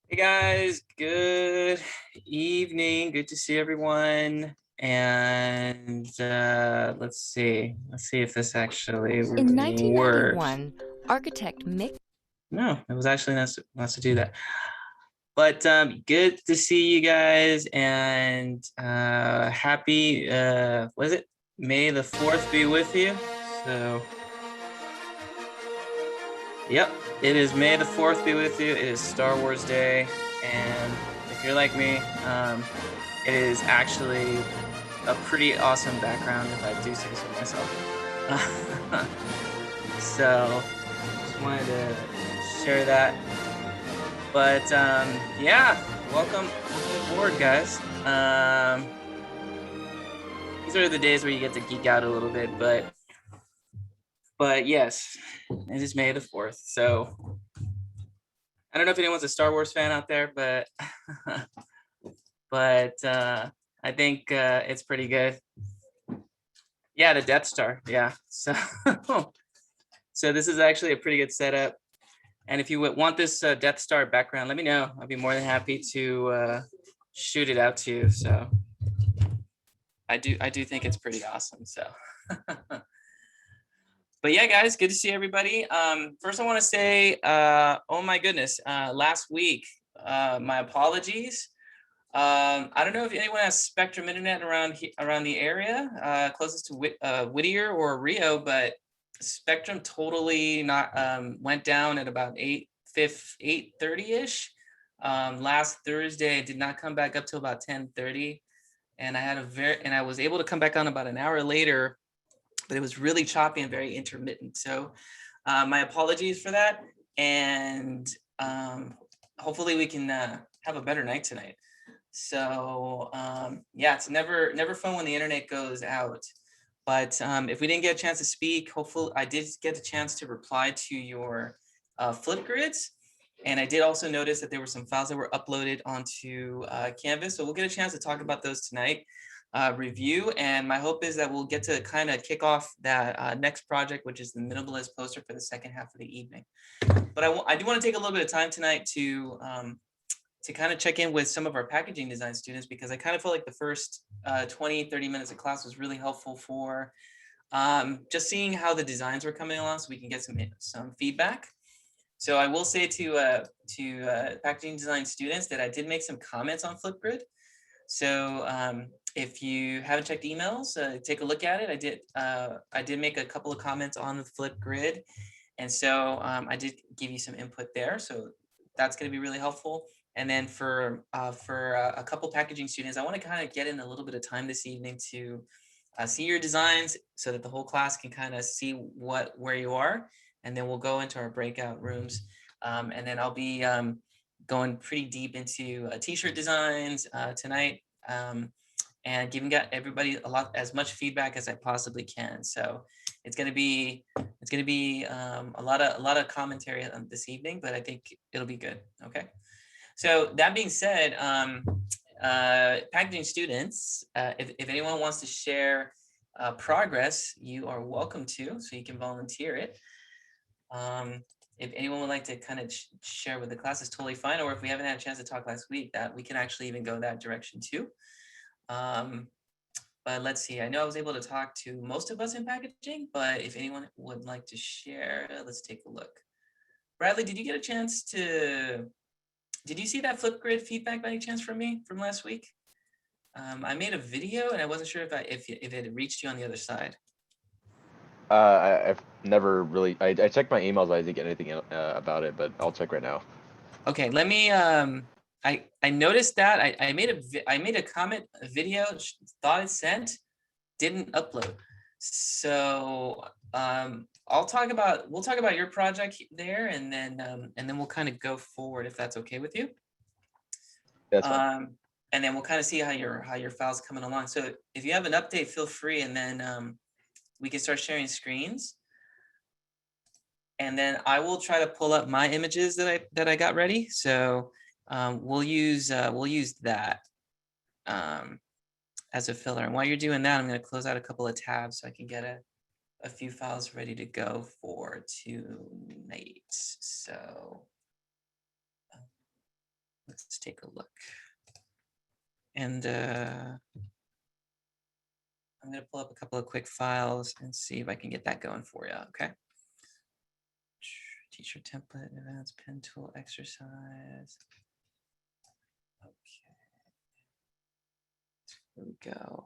Hey guys, good evening. Good to see everyone. And let's see if this actually In works. 1991, architect Mick. No, it was actually not to do that. But good to see you guys, and happy was it May the 4th be with you. So yep, it is May the 4th be with you. It is Star Wars Day, and if you're like me, it is actually a pretty awesome background, if I do say so myself. So just wanted to share that. But yeah, welcome aboard, guys. These are the days where you get to geek out a little bit, but yes, it is May the 4th. So I don't know if anyone's a Star Wars fan out there, but I think it's pretty good. Yeah, the Death Star. Yeah. So so this is actually a pretty good setup. And if you would want this Death Star background, let me know. I'll be more than happy to shoot it out to you. So I do think it's pretty awesome. So but yeah, guys, good to see everybody. First I want to say, oh my goodness, last week, my apologies. I don't know if anyone has Spectrum Internet around the area, closest to Whittier or Rio, but Spectrum totally not went down at about 8:30 ish. Last Thursday, it did not come back up till about 10:30, and I was able to come back on about an hour later, but it was really choppy and very intermittent. So my apologies for that, and hopefully we can have a better night tonight. So yeah, it's never fun when the internet goes out. But if we didn't get a chance to speak, hopefully I did get a chance to reply to your Flipgrids. And I did also notice that there were some files that were uploaded onto Canvas. So we'll get a chance to talk about those tonight, review. And my hope is that we'll get to kind of kick off that next project, which is the minimalist poster for the second half of the evening. But I do want to take a little bit of time tonight to kind of check in with some of our packaging design students, because I kind of felt like the first 20-30 minutes of class was really helpful for just seeing how the designs were coming along, so we can get some feedback. So I will say to packaging design students that I did make some comments on Flipgrid. So if you haven't checked emails, take a look at it. I did make a couple of comments on the Flipgrid, and so I did give you some input there. So that's going to be really helpful. And then for a couple packaging students, I want to kind of get in a little bit of time this evening to see your designs, so that the whole class can kind of see where you are. And then we'll go into our breakout rooms. And then I'll be going pretty deep into t-shirt designs tonight, and giving everybody as much feedback as I possibly can. So it's going to be a lot of commentary on this evening, but I think it'll be good. Okay. So that being said, packaging students, if anyone wants to share progress, you are welcome to, so you can volunteer it. If anyone would like to kind of share with the class, is totally fine. Or if we haven't had a chance to talk last week, that we can actually even go that direction too. But let's see, I know I was able to talk to most of us in packaging, but if anyone would like to share, let's take a look. Bradley, did you get a chance to, did you see that Flipgrid feedback by any chance from me from last week? I made a video and I wasn't sure if it had reached you on the other side. I've never really. I checked my emails. I didn't get anything about it, but I'll check right now. Okay, let me. I noticed that I made a comment, a video, thought it sent, didn't upload. So we'll talk about your project there, and then we'll kind of go forward, if that's okay with you. That's fine. And then we'll kind of see how your file's coming along. So if you have an update, feel free, and then we can start sharing screens. And then I will try to pull up my images that I got ready. So we'll use that as a filler. And while you're doing that, I'm going to close out a couple of tabs so I can get a few files ready to go for tonight. So let's take a look. And I'm going to pull up a couple of quick files and see if I can get that going for you. Okay. Teacher template, advanced pen tool exercise. Okay. Here we go.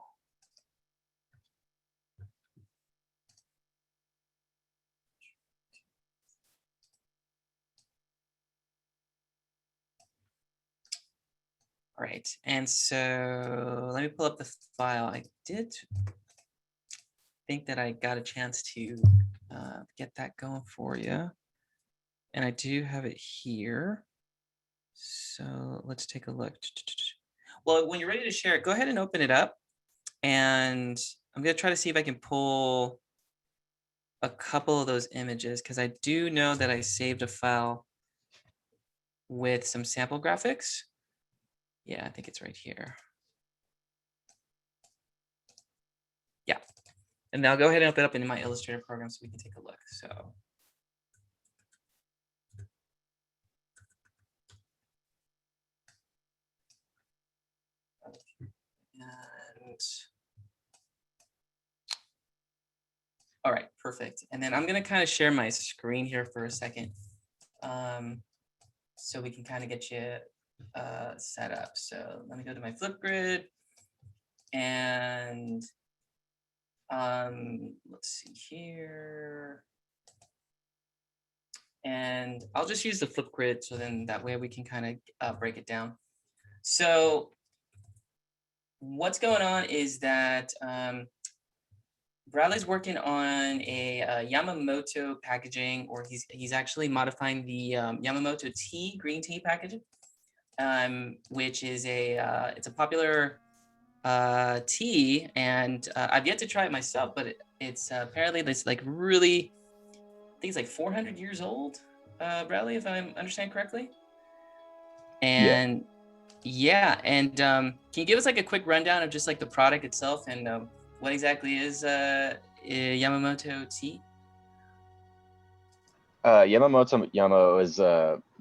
All right, and so let me pull up the file. I did think that I got a chance to get that going for you. And I do have it here. So let's take a look. Well, when you're ready to share it, go ahead and open it up. And I'm going to try to see if I can pull a couple of those images, because I do know that I saved a file with some sample graphics. Yeah, I think it's right here. Yeah. And now go ahead and open it up into my Illustrator program so we can take a look. So. And all right, perfect. And then I'm going to kind of share my screen here for a second, so we can kind of get you set up. So let me go to my Flipgrid, and let's see here. And I'll just use the Flipgrid, so then that way we can kind of break it down. So what's going on is that Bradley's working on a Yamamoto packaging, or he's actually modifying the Yamamoto tea, green tea packaging, which is it's a popular tea, and I've yet to try it myself, but it's apparently this like really, I think it's like 400 years old, Bradley, if I understand correctly. And yeah, and can you give us like a quick rundown of just like the product itself and what exactly is Yamamoto tea? Yamamoto is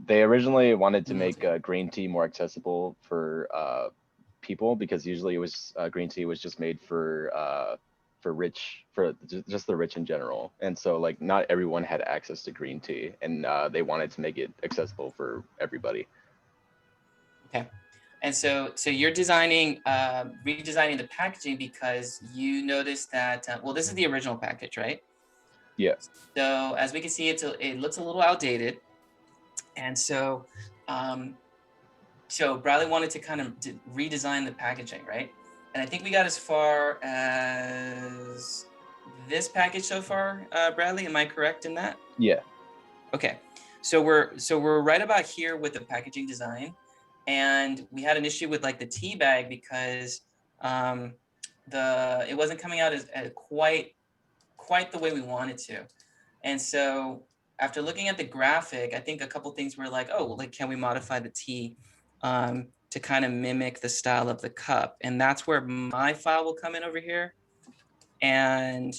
they originally wanted to make green tea more accessible for people, because usually it was green tea was just made for just the rich in general, and so like not everyone had access to green tea, and they wanted to make it accessible for everybody. Okay. And so you're designing, redesigning the packaging because you noticed that, well, this is the original package, right? Yeah. So as we can see, it looks a little outdated. And so, so Bradley wanted to kind of redesign the packaging, right? And I think we got as far as this package so far, Bradley, am I correct in that? Yeah. Okay. So we're right about here with the packaging design. And we had an issue with like the tea bag because it wasn't coming out as quite the way we wanted to. And so after looking at the graphic, I think a couple things were like, oh, like can we modify the tea to kind of mimic the style of the cup? And that's where my file will come in over here. And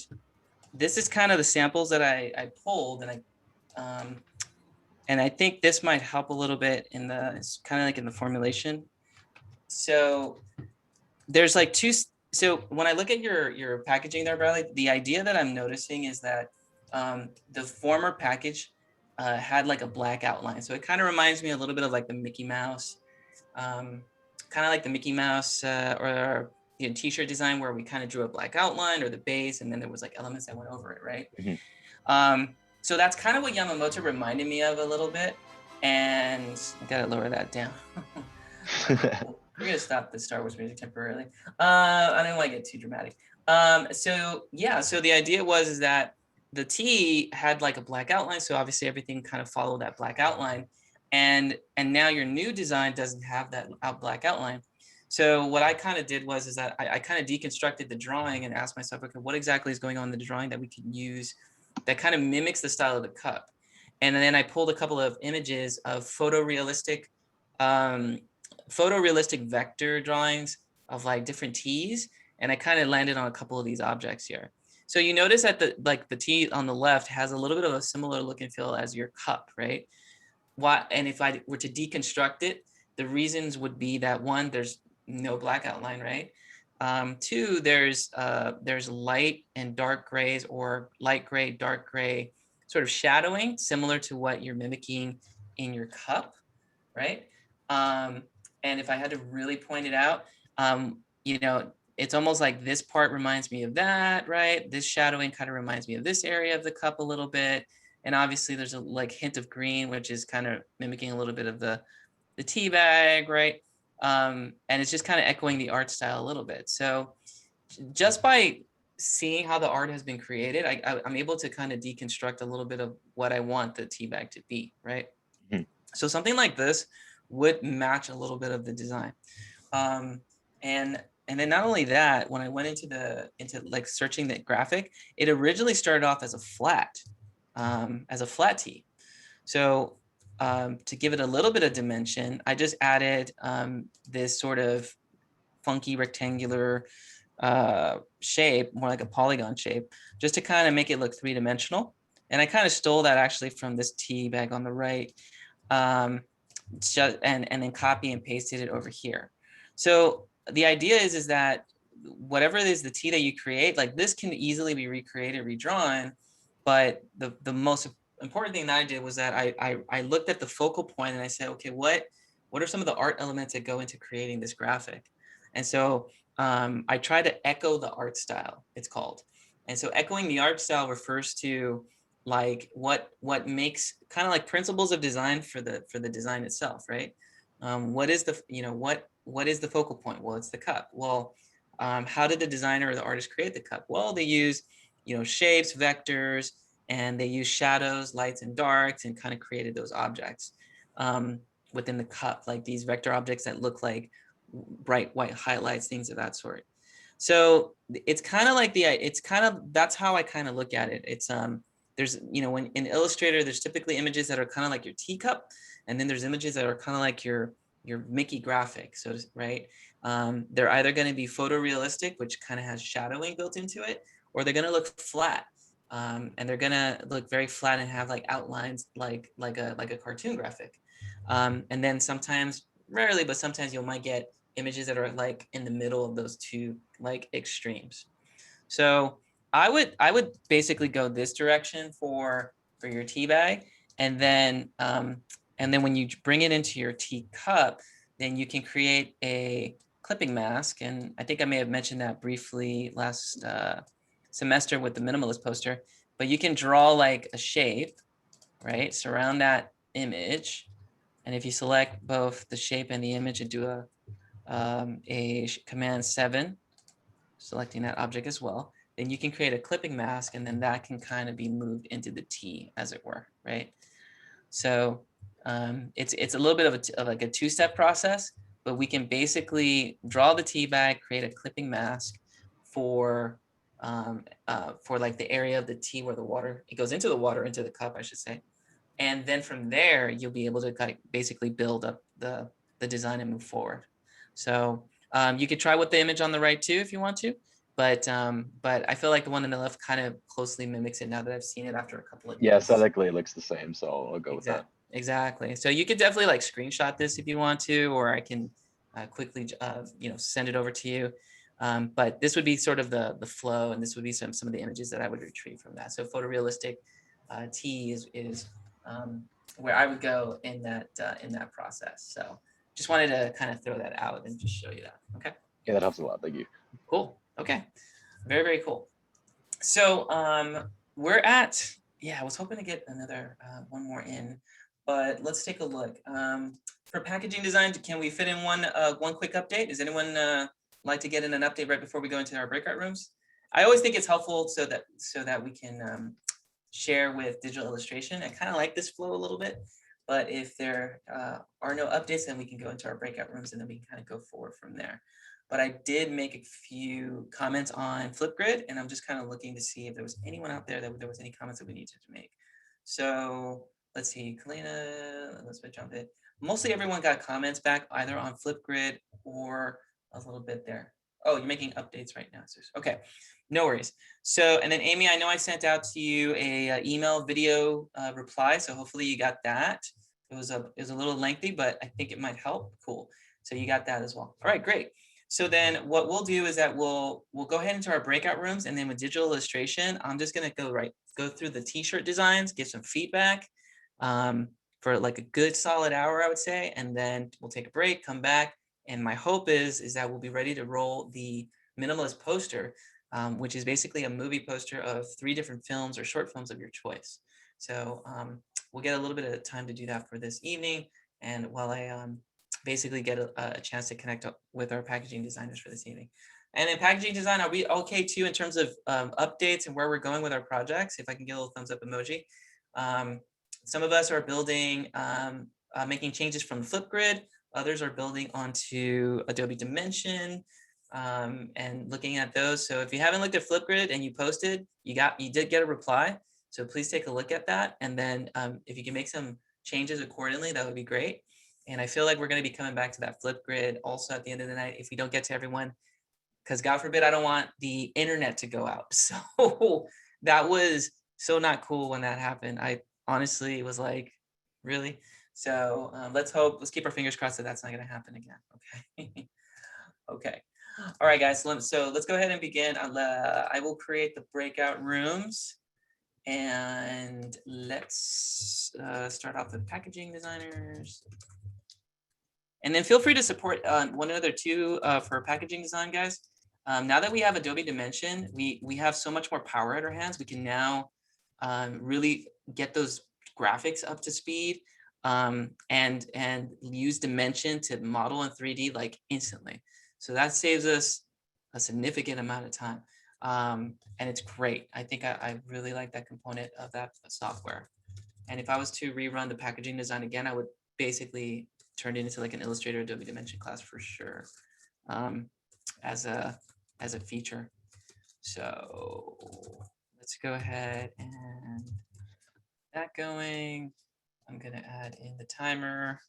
this is kind of the samples that I pulled, and I think this might help a little bit it's kind of like in the formulation. So there's like so when I look at your packaging there, Bradley, the idea that I'm noticing is that the former package had like a black outline. So it kind of reminds me a little bit of like the Mickey Mouse, kind of like the Mickey Mouse or t-shirt design where we kind of drew a black outline or the base, and then there was like elements that went over it, right? Mm-hmm. So that's kind of what Yamamoto reminded me of a little bit. And I gotta lower that down. We're gonna stop the Star Wars music temporarily. I don't want to get too dramatic. So the idea was that the T had like a black outline, so obviously everything kind of followed that black outline. And now your new design doesn't have that black outline. So what I kind of did was that I kind of deconstructed the drawing and asked myself, okay, what exactly is going on in the drawing that we can use that kind of mimics the style of the cup? And then I pulled a couple of images of photorealistic vector drawings of like different teas, and I kind of landed on a couple of these objects here. So you notice that the tea on the left has a little bit of a similar look and feel as your cup, right? And if I were to deconstruct it, The reasons would be that one, there's no black outline, right? Two, there's light and dark grays, or light gray, dark gray, sort of shadowing, similar to what you're mimicking in your cup, right? And if I had to really point it out, you know, it's almost like this part reminds me of that, right? This shadowing kind of reminds me of this area of the cup a little bit. And obviously there's a like hint of green, which is kind of mimicking a little bit of the tea bag, right? And it's just kind of echoing the art style a little bit. So just by seeing how the art has been created, I'm able to kind of deconstruct a little bit of what I want the tea bag to be, right? Mhm. So something like this would match a little bit of the design. And then not only that, when I went into like searching the graphic, it originally started off as a flat tee. So to give it a little bit of dimension, I just added this sort of funky rectangular shape, more like a polygon shape, just to kind of make it look three-dimensional. And I kind of stole that actually from this tea bag on the right, and then copy and pasted it over here. So the idea is that whatever it is, the tea that you create, like this can easily be recreated, redrawn, but the most important thing that I did was that I looked at the focal point and I said, okay, what are some of the art elements that go into creating this graphic? And so I try to echo the art style, it's called. And so echoing the art style refers to like what makes kind of like principles of design for the design itself, right? What is the, what is the focal point? Well, it's the cup. Well, how did the designer or the artist create the cup? Well, they use, shapes, vectors, and they use shadows, lights, and darks, and kind of created those objects within the cup, like these vector objects that look like bright white highlights, things of that sort. So it's kind of like that's how I kind of look at it. It's there's, when in Illustrator, there's typically images that are kind of like your teacup, and then there's images that are kind of like your Mickey graphic, so right. They're either going to be photorealistic, which kind of has shadowing built into it, or they're going to look flat, and they're going to look very flat and have like outlines like a cartoon graphic. And then sometimes, rarely, but sometimes you might get images that are like in the middle of those two like extremes. So I would basically go this direction for your tea bag, and then when you bring it into your tea cup, then you can create a clipping mask. And I think I may have mentioned that briefly last semester with the minimalist poster. But you can draw like a shape, right? Surround that image, and if you select both the shape and the image and do a command 7, selecting that object as well, then you can create a clipping mask, and then that can kind of be moved into the T, as it were, right? So it's a little bit of like a two-step process, but we can basically draw the tea bag, create a clipping mask for like the area of the tea where the water, it goes into the water, into the cup, I should say. And then from there, you'll be able to basically build up the design and move forward. So you could try with the image on the right too, if you want to, but I feel like the one on the left kind of closely mimics it now that I've seen it after a couple of days. Yeah, aesthetically it looks the same, so I'll go with that. Exactly. So you could definitely like screenshot this if you want to, or I can quickly send it over to you. But this would be sort of the flow, and this would be some of the images that I would retrieve from that. So photorealistic tea is where I would go in that process. So just wanted to kind of throw that out and just show you that. Okay. Yeah, that helps a lot. Thank you. Cool. Okay. Very, very cool. So we're at, I was hoping to get another one more in, but let's take a look. For packaging design, can we fit in one quick update? Does anyone like to get in an update right before we go into our breakout rooms? I always think it's helpful so that we can share with digital illustration. I kind of like this flow a little bit, but if there are no updates, then we can go into our breakout rooms, and then we can kind of go forward from there. But I did make a few comments on Flipgrid, and I'm just kind of looking to see if there was anyone out there that there was any comments that we needed to make. So let's see, Kalina, let's jump in. Mostly everyone got comments back either on Flipgrid or a little bit there. Oh, you're making updates right now. Okay, no worries. So, and then Amy, I know I sent out to you a email video reply, so hopefully you got that. It was a little lengthy, but I think it might help. Cool. So you got that as well. All right, great. So then what we'll do is that we'll go ahead into our breakout rooms, and then with digital illustration, I'm just gonna go through the t-shirt designs, get some feedback for like a good solid hour, I would say, and then we'll take a break, come back, and my hope is that we'll be ready to roll the minimalist poster, which is basically a movie poster of 3 different films or short films of your choice. So we'll get a little bit of time to do that for this evening, and while I basically get a chance to connect up with our packaging designers for this evening. And in packaging design, are we okay too in terms of updates and where we're going with our projects? If I can get a little thumbs up emoji. Some of us are building, making changes from the Flipgrid. Others are building onto Adobe Dimension and looking at those. So if you haven't looked at Flipgrid and you posted, you did get a reply. So please take a look at that. And then if you can make some changes accordingly, that would be great. And I feel like we're going to be coming back to that Flipgrid also at the end of the night if we don't get to everyone, because God forbid I don't want the internet to go out. So that was so not cool when that happened. I honestly was like, really? So let's keep our fingers crossed that that's not going to happen again. Okay. Okay. All right, guys. So let's go ahead and begin. I will create the breakout rooms. And let's start off with packaging designers. And then feel free to support one another too for packaging design, guys. Now that we have Adobe Dimension, we have so much more power at our hands. We can now really get those graphics up to speed and use Dimension to model in 3D like instantly. So that saves us a significant amount of time. And it's great. I think I really like that component of that software. And if I was to rerun the packaging design again, I would basically turn it into like an Illustrator Adobe Dimension class for sure, as a feature. So let's go ahead and get that going. I'm gonna add in the timer,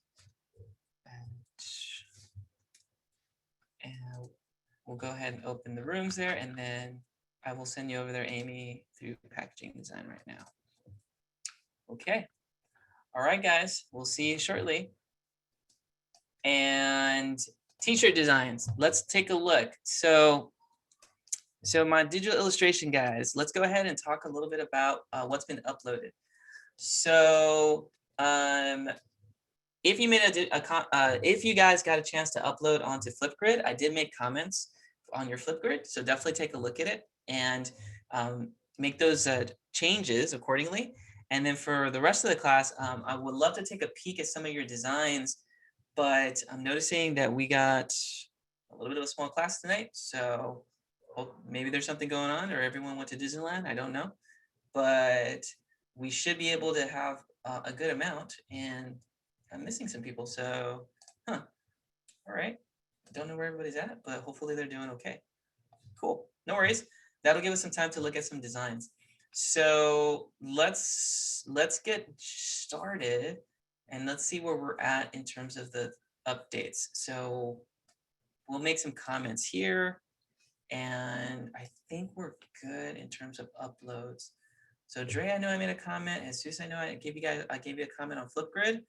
and we'll go ahead and open the rooms there, and then I will send you over there, Amy, through packaging design right now. Okay. All right, guys, we'll see you shortly. And t-shirt designs, let's take a look. So my digital illustration guys, let's go ahead and talk a little bit about what's been uploaded. So if you made if you guys got a chance to upload onto Flipgrid, I did make comments on your Flipgrid, so definitely take a look at it and make those changes accordingly. And then for the rest of the class, I would love to take a peek at some of your designs, but I'm noticing that we got a little bit of a small class tonight, so maybe there's something going on, or everyone went to Disneyland, I don't know, but we should be able to have a good amount, and I'm missing some people, so all right, I don't know where everybody's at, but hopefully they're doing okay. Cool, no worries. That'll give us some time to look at some designs. So let's get started, and let's see where we're at in terms of the updates. So we'll make some comments here, and I think we're good in terms of uploads. So Dre, I know I made a comment. Jesus, I know I gave you a comment on Flipgrid,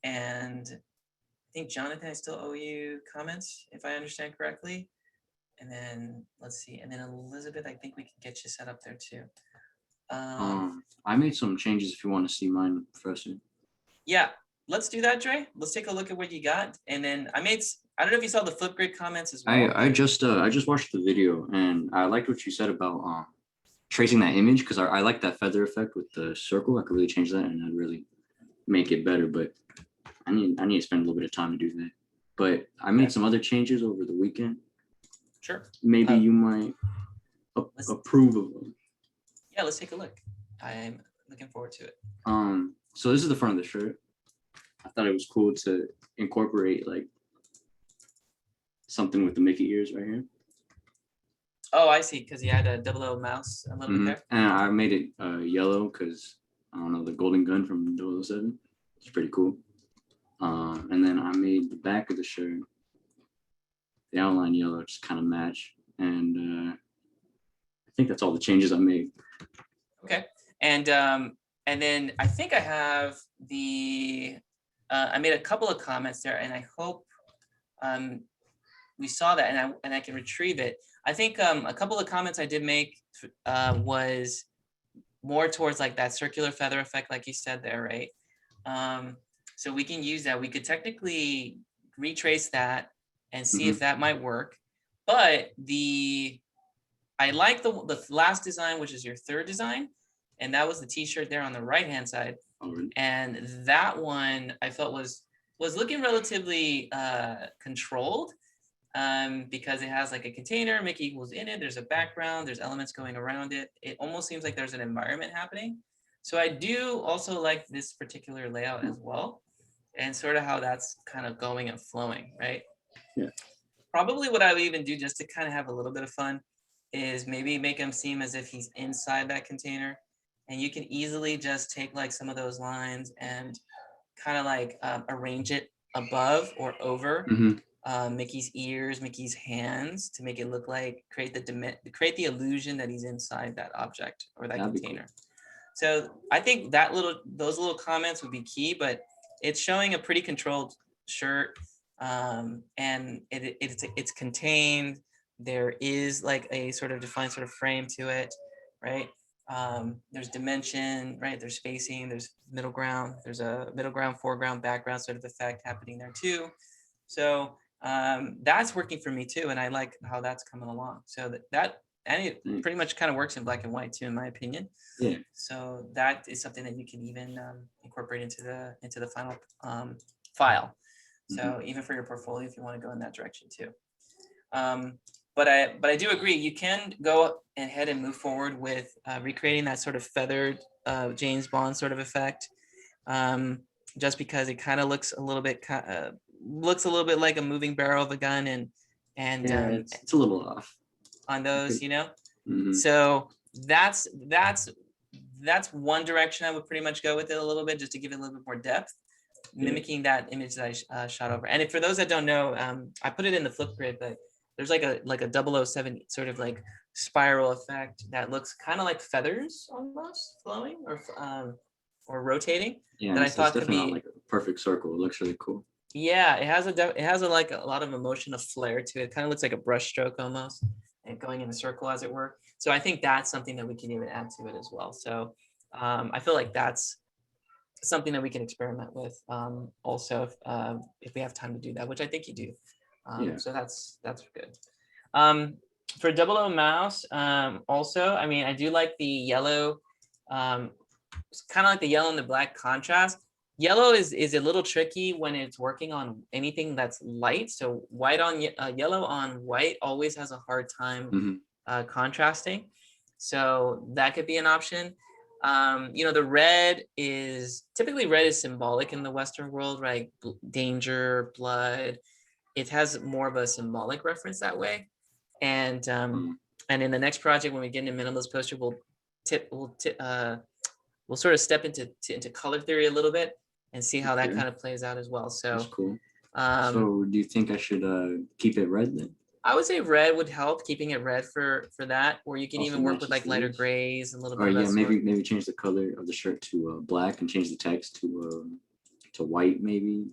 and I think Jonathan, I still owe you comments if I understand correctly. And then let's see, and then Elizabeth, I think we can get you set up there too. I made some changes if you want to see mine, Professor. Yeah, let's do that, Dre. Let's take a look at what you got. And then I don't know if you saw the Flipgrid comments as well. I just watched the video, and I liked what you said about tracing that image, because I like that feather effect with the circle. I could really change that, and I'd really make it better. But I need to spend a little bit of time to do that. But I made some other changes over the weekend. Sure. Maybe you might approve of them. Yeah, let's take a look. I'm looking forward to it. So this is the front of the shirt. I thought it was cool to incorporate like something with the Mickey ears right here. Oh, I see, because you had a double O mouse a little bit there. And I made it yellow because, I don't know, the golden gun from 007. It's pretty cool. And then I made the back of the shirt, the outline yellow, just kind of match. And I think that's all the changes I made. Okay. And then I think I have the I made a couple of comments there, and I hope we saw that, and I can retrieve it. I think a couple of comments I did make was more towards like that circular feather effect, like you said there, right? So we can use that. We could technically retrace that and see if that might work. But I like the last design, which is your third design, and that was the T-shirt there on the right-hand side. Oh, really? And that one I felt was looking relatively controlled, because it has like a container, Mickey equals in it. There's a background, there's elements going around it. It almost seems like there's an environment happening. So I do also like this particular layout as well, and sort of how that's kind of going and flowing, right? Yeah. Probably what I would even do just to kind of have a little bit of fun is maybe make him seem as if he's inside that container. And you can easily just take like some of those lines and kind of like arrange it above or over Mickey's ears, Mickey's hands, to make it look like create the illusion that he's inside that object or that That'd be container. So I think those little comments would be key, but it's showing a pretty controlled shirt, and it's contained. There is like a sort of defined sort of frame to it, right? There's dimension, right? There's spacing, there's middle ground, there's a middle ground, foreground, background sort of effect happening there too. So that's working for me too, and I like how that's coming along. So and it pretty much kind of works in black and white too, in my opinion. Yeah. So that is something that you can even incorporate into the final file. So even for your portfolio, if you want to go in that direction too. But I do agree, you can go ahead and move forward with recreating that sort of feathered James Bond sort of effect, just because it kind of looks a little bit like a moving barrel of a gun, and yeah, it's a little off on those, you know. So that's one direction I would pretty much go with it a little bit, just to give it a little bit more depth, mimicking that image that I shot over. And for those that don't know, I put it in the Flipgrid, but there's like a 007 sort of like spiral effect that looks kind of like feathers almost flowing or rotating. Yeah, that I it's thought could definitely be not like a perfect circle. It looks really cool. Yeah, it has a like a lot of emotion, of flair to it. It kind of looks like a brush stroke almost, and going in a circle, as it were. So I think that's something that we can even add to it as well. So I feel like that's something that we can experiment with also if we have time to do that, which I think you do. So that's good. For Double O Mouse, also, I mean, I do like the yellow, kind of like the yellow and the black contrast. Yellow is a little tricky when it's working on anything that's light. So white on yellow on white always has a hard time contrasting. So that could be an option. The red is typically symbolic in the Western world, right? Danger, blood. It has more of a symbolic reference that way. And in the next project, when we get into minimalist poster, we'll sort of step into color theory a little bit and see how that kind of plays out as well. So that's cool. So do you think I should keep it red then? I would say red would help, keeping it red for that, or you can Also even work with like lighter grays, a little bit. Or maybe change the color of the shirt to black and change the text to white maybe.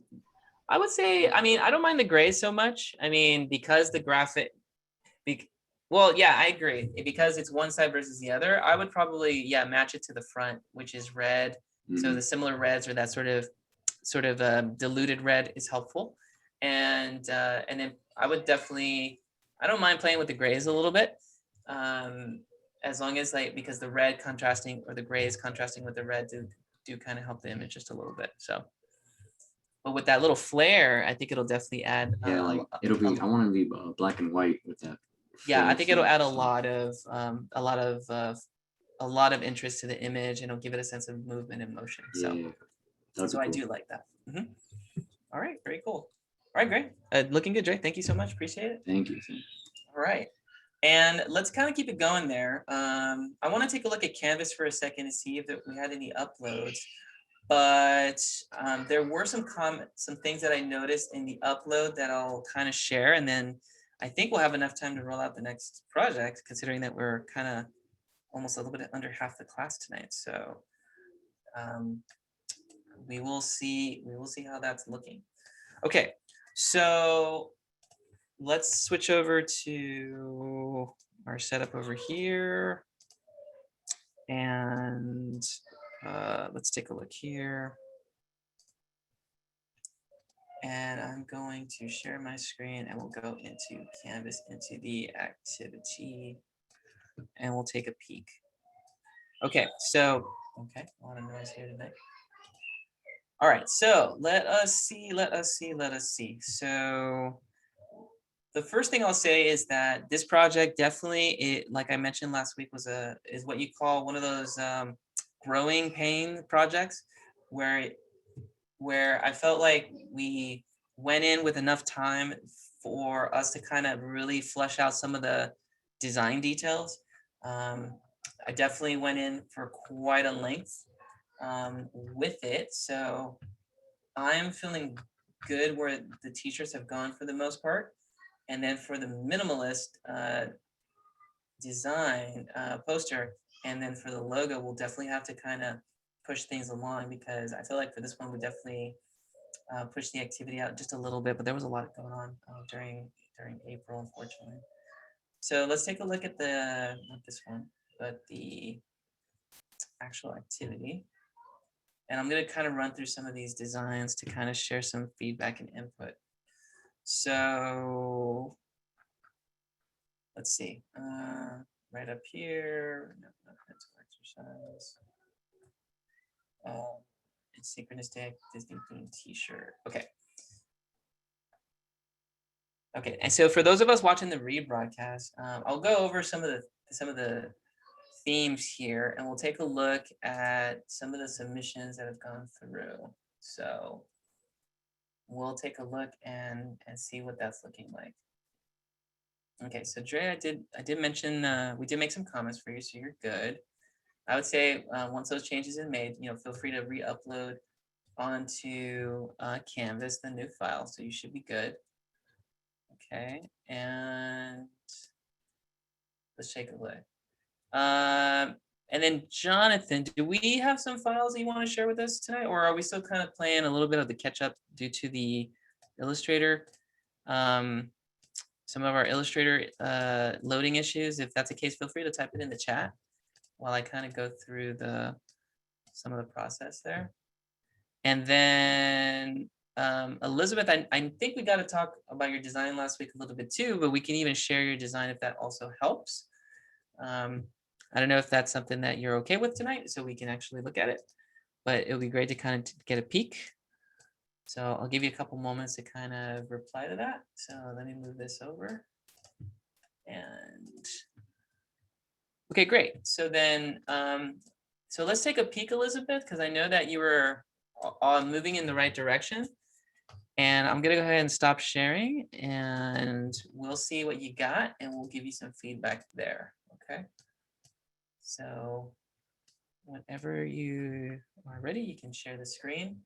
I would say, I mean, I don't mind the gray so much. I mean, because the graphic, well, yeah, I agree. Because it's one side versus the other, I would probably, match it to the front, which is red. So the similar reds, or that sort of diluted red, is helpful. And then I would definitely, I don't mind playing with the grays a little bit, as long as because the red contrasting, or the grays contrasting with the red do kind of help the image just a little bit. So. But with that little flare, I think it'll definitely add. Yeah, it'll be. I want to be black and white with that. Yeah, I think it'll add a lot of interest to the image, and it'll give it a sense of movement and motion. So, cool. I do like that. All right, very cool. All right, great. Looking good, Dre. Thank you so much. Appreciate it. Thank you. All right, and let's kind of keep it going there. I want to take a look at Canvas for a second to see if we had any uploads. But there were some things that I noticed in the upload that I'll kind of share, and then I think we'll have enough time to roll out the next project, considering that we're kind of almost a little bit under half the class tonight. So we will see how that's looking. Okay, so let's switch over to our setup over here. And let's take a look here. And I'm going to share my screen and we'll go into Canvas, into the activity, and we'll take a peek. Okay, so, okay, a lot of noise here tonight. All right, so let us see. So the first thing I'll say is that this project definitely, like I mentioned last week, is what you call one of those growing pain projects where I felt like we went in with enough time for us to kind of really flesh out some of the design details. I definitely went in for quite a length with it. So I'm feeling good where the teachers have gone for the most part. And then for the minimalist design poster, and then for the logo, we'll definitely have to kind of push things along, because I feel like for this one, we definitely pushed the activity out just a little bit, but there was a lot going on during April, unfortunately. So let's take a look at not this one, but the actual activity. And I'm going to kind of run through some of these designs to kind of share some feedback and input. So let's see, right up here, mental exercise. Synchronistic Disney themed t-shirt. Okay. Okay, and so for those of us watching the rebroadcast, I'll go over some of the themes here, and we'll take a look at some of the submissions that have gone through. So we'll take a look and see what that's looking like. Okay, so Dre, I did mention we did make some comments for you, so you're good. I would say once those changes are made, feel free to re-upload onto Canvas the new file, so you should be good. Okay, and let's take a look. And then Jonathan, do we have some files that you want to share with us tonight, or are we still kind of playing a little bit of the catch up due to the Illustrator? Some of our Illustrator loading issues. If that's the case, feel free to type it in the chat while I kind of go through some of the process there. And then Elizabeth, I think we got to talk about your design last week a little bit too, but we can even share your design if that also helps. I don't know if that's something that you're okay with tonight, so we can actually look at it, but it would be great to kind of get a peek. So I'll give you a couple moments to kind of reply to that. So let me move this over. And okay, great. So then, so let's take a peek, Elizabeth, because I know that you were moving in the right direction. And I'm gonna go ahead and stop sharing, and we'll see what you got, and we'll give you some feedback there. Okay. So whenever you are ready, you can share the screen,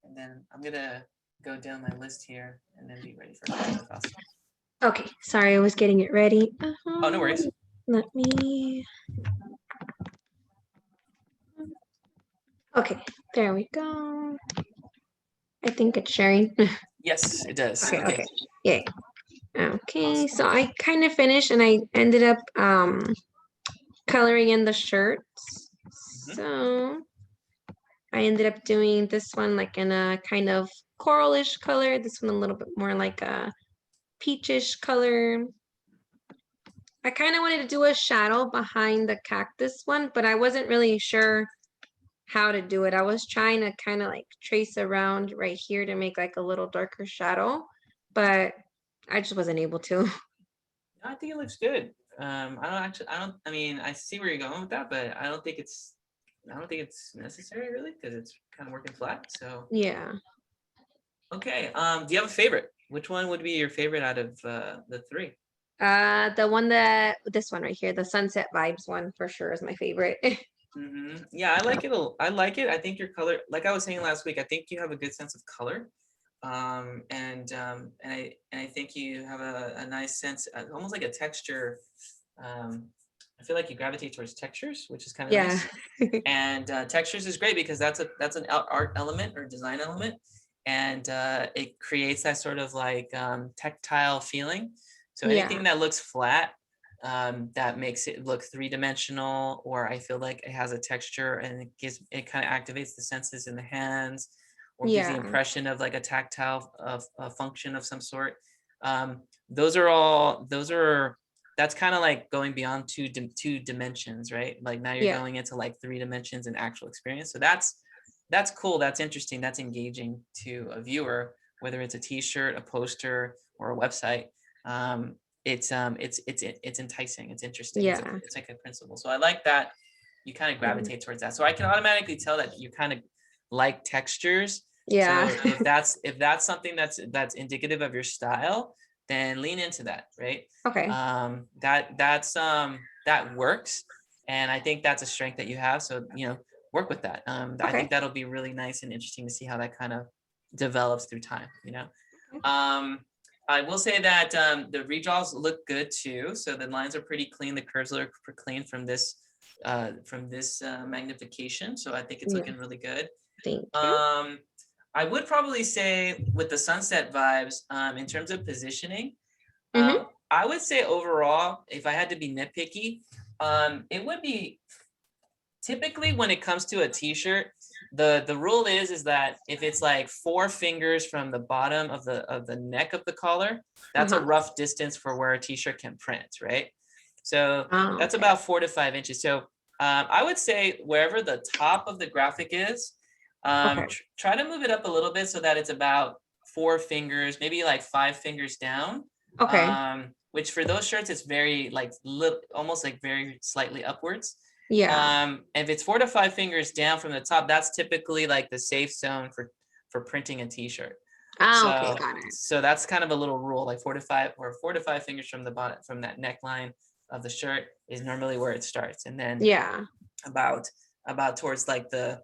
and then I'm gonna go down my list here and then be ready for files. Okay, sorry, I was getting it ready. Oh, no worries. Let me. Okay, there we go. I think it's sharing. Yes, it does. Okay. Yeah. Okay, Awesome. so I kind of finished and I ended up coloring in the shirts. So I ended up doing this one like in a kind of coralish color, this one a little bit more like a peachish color. I kind of wanted to do a shadow behind the cactus one, but I wasn't really sure how to do it. I was trying to kind of like trace around right here to make like a little darker shadow, but I just wasn't able to. I think it looks good. I mean, I see where you're going with that, but I don't think it's necessary really, because it's kind of working flat. So Yeah. okay. Do you have a favorite? Which one would be your favorite out of the three? The one this one right here, the Sunset Vibes one for sure is my favorite. Yeah, I like it. I like it. I think your color, like I was saying last week, I think you have a good sense of color, and I think you have a nice sense, almost like a texture I feel like you gravitate towards textures, which is kind of Yeah. nice. And textures is great because that's an art element or design element, and it creates that sort of like tactile feeling. So anything Yeah. that looks flat, that makes it look three-dimensional, or I feel like it has a texture and it kind of activates the senses in the hands, or gives the Yeah. impression of like a tactile of a function of some sort. Those are that's kind of like going beyond two dimensions, right? Like now you're Yeah. going into like 3 dimensions in actual experience. So that's cool. That's interesting. That's engaging to a viewer, whether it's a T-shirt, a poster, or a website. It's enticing. It's interesting. Yeah. It's like a principle. So I like that you kind of gravitate towards that. So I can automatically tell that you kind of like textures. Yeah. So if that's something that's indicative of your style, then lean into that, right? Okay. That works, and I think that's a strength that you have. So work with that. I Okay. think that'll be really nice and interesting to see how that kind of develops through time. I will say that the redraws look good too. So the lines are pretty clean. The curves look clean from this magnification. So I think it's looking really good. Thank you. I would probably say with the sunset vibes, in terms of positioning, Mhm. I would say overall, if I had to be nitpicky, it would be typically when it comes to a t-shirt, the rule is that if it's like 4 fingers from the bottom of the neck of the collar, that's a rough distance for where a t-shirt can print, right? So that's Okay. about 4 to 5 inches. So I would say wherever the top of the graphic is, try to move it up a little bit so that it's about 4 fingers, maybe like 5 fingers down. Okay. Which for those shirts, it's very like almost like very slightly upwards. Yeah. If it's 4 to 5 fingers down from the top, that's typically like the safe zone for printing a t-shirt. Okay, got it. So that's kind of a little rule, like 4 to 5 fingers from the bottom, from that neckline of the shirt is normally where it starts, and then about towards like the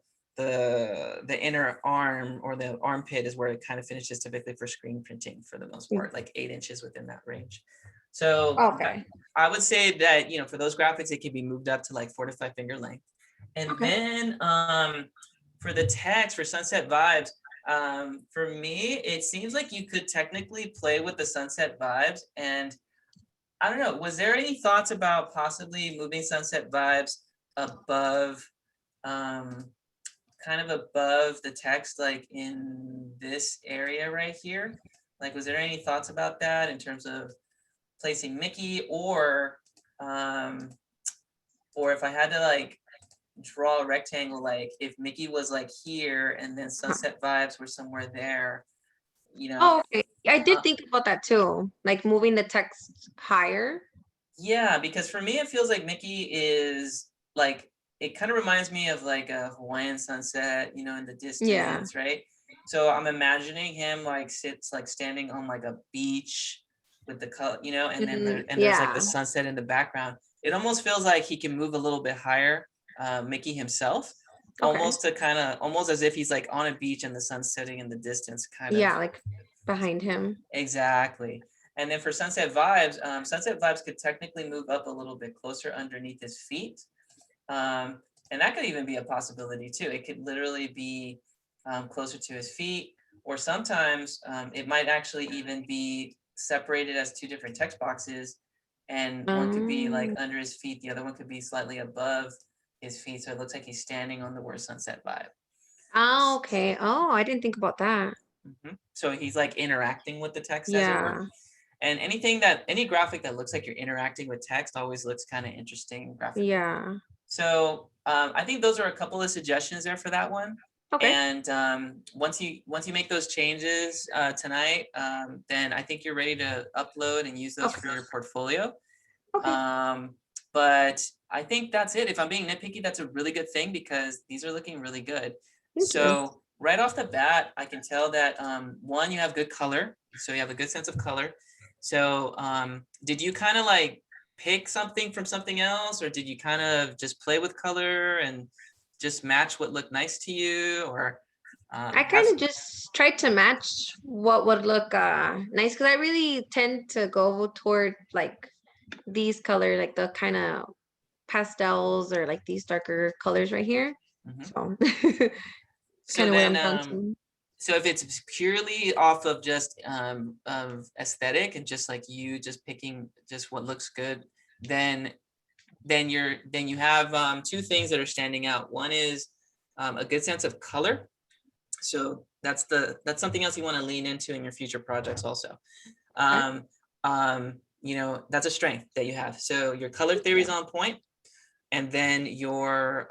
inner arm or the armpit is where it kind of finishes, typically for screen printing for the most part, like 8 inches within that range. So I would say that for those graphics, it can be moved up to like 4 to 5 finger length. And then for the text for Sunset Vibes, for me, it seems like you could technically play with the Sunset Vibes. And I don't know, was there any thoughts about possibly moving Sunset Vibes above, kind of above the text, like in this area right here? Like, was there any thoughts about that in terms of placing Mickey, or if I had to like draw a rectangle, like if Mickey was like here and then Sunset Vibes were somewhere there, Oh, okay. I did think about that too, like moving the text higher. Yeah, because for me, it feels like Mickey is like, it kind of reminds me of like a Hawaiian sunset, in the distance, right? So I'm imagining him like standing on like a beach with the color, and then there's like the sunset in the background. It almost feels like he can move a little bit higher, Mickey himself, almost as if he's like on a beach and the sun's setting in the distance, kind of. Yeah, like behind him. Exactly. And then for Sunset Vibes could technically move up a little bit closer underneath his feet. And that could even be a possibility too. It could literally be closer to his feet, or sometimes it might actually even be separated as 2 different text boxes, and one could be like under his feet, the other one could be slightly above his feet, so it looks like he's standing on the word Sunset Vibe. Oh, okay. Oh, I didn't think about that. So he's like interacting with the text, as it were. And any graphic that looks like you're interacting with text always looks kind of interesting graphically. Yeah. So I think those are a couple of suggestions there for that one. Okay. And once you make those changes tonight, then I think you're ready to upload and use those for your portfolio. Okay. But I think that's it. If I'm being nitpicky, that's a really good thing because these are looking really good. So right off the bat, I can tell that one, you have good color. So you have a good sense of color. So did you kind of like pick something from something else, or did you kind of just play with color and just match what looked nice to you? Or I kind of just tried to match what would look nice, because I really tend to go toward like these color, like the kind of pastels or like these darker colors right here. Mhm. So So kind of what I'm then, drawn to. so if it's purely off of just of aesthetic and just like you just picking just what looks good, then you have two things that are standing out. One is a good sense of color. So that's something else you want to lean into in your future projects also. You know, that's a strength that you have. So your color theory is on point, and then your